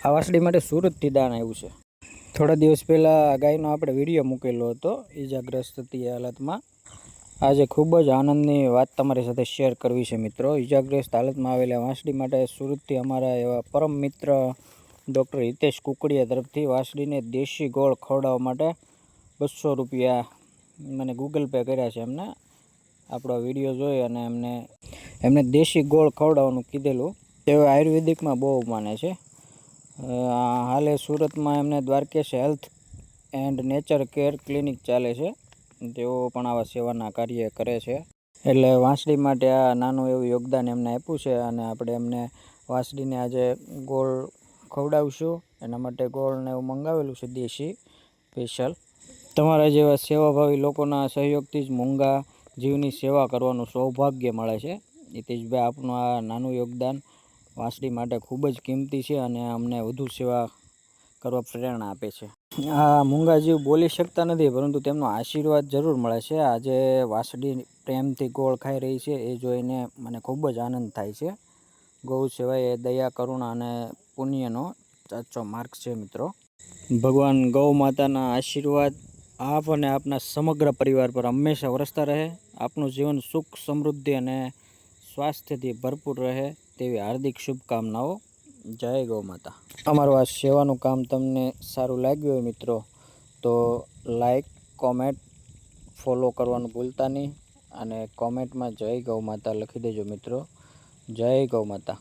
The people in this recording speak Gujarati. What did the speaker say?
આ વાસળી માટે સુરતથી દાન આવ્યું છે। થોડા દિવસ પહેલાં ગાયનો આપણે વિડીયો મૂકેલો હતો ઈજાગ્રસ્ત હતી હાલતમાં। આજે ખૂબ જ આનંદની વાત તમારી સાથે શેર કરવી છે મિત્રો। ઈજાગ્રસ્ત હાલતમાં આવેલા વાંસળી માટે સુરતથી અમારા એવા પરમ મિત્ર ડૉક્ટર હિતેશ કુકડિયા તરફથી વાંસળીને દેશી ગોળ ખવડાવવા માટે 200 રૂપિયા મને ગૂગલ પે કર્યા છે। એમને આપણો વિડીયો જોઈ અને એમને દેશી ગોળ ખવડાવવાનું કીધેલું। તેઓ આયુર્વેદિકમાં બહુ માને છે। હાલે સુરતમાં એમને Dwarkesh health and nature care clinic ચાલે છે। તેઓ પણ આવા સેવાના કાર્ય કરે છે। એટલે વાંસળી માટે આ નાનું એવું યોગદાન એમને આપ્યું છે અને આપણે એમને વાંસળીને આજે ગોળ ખવડાવશું। એના માટે ગોળને એવું મંગાવેલું છે દેશી સ્પેશિયલ। તમારા જેવા સેવાભાવી લોકોના સહયોગથી જ મૂંગા જીવની સેવા કરવાનું સૌભાગ્ય મળે છે। હિતેશભાઈ આપનું આ નાનું યોગદાન વાંસળી માટે ખૂબ જ કિંમતી છે અને અમને વધુ સેવા કરવા પ્રેરણા આપે છે। આ મૂંગા જીવ બોલી શકતા નથી પરંતુ તેમનો આશીર્વાદ જરૂર મળે છે। આજે વાંસળી પ્રેમથી ગોળ ખાઈ રહી છે એ જોઈને મને ખૂબ જ આનંદ થાય છે। ગૌ સેવા એ દયા કરુણા અને પુણ્યનો સાચો માર્ગ છે મિત્રો। ભગવાન ગૌ માતાના આશીર્વાદ આપ અને આપના સમગ્ર પરિવાર પર હંમેશા વરસતા રહે। આપનું જીવન સુખ સમૃદ્ધિ અને સ્વાસ્થ્યથી ભરપૂર રહે તેવી હાર્દિક શુભકામનાઓ। જય ગૌ માતા। અમારું આ સેવાનું કામ તમને સારું લાગ્યું હોય મિત્રો તો લાઈક કોમેન્ટ ફોલો કરવાનું ભૂલતા નહીં અને કોમેન્ટમાં જય ગૌ માતા લખી દેજો મિત્રો। જય ગૌ માતા।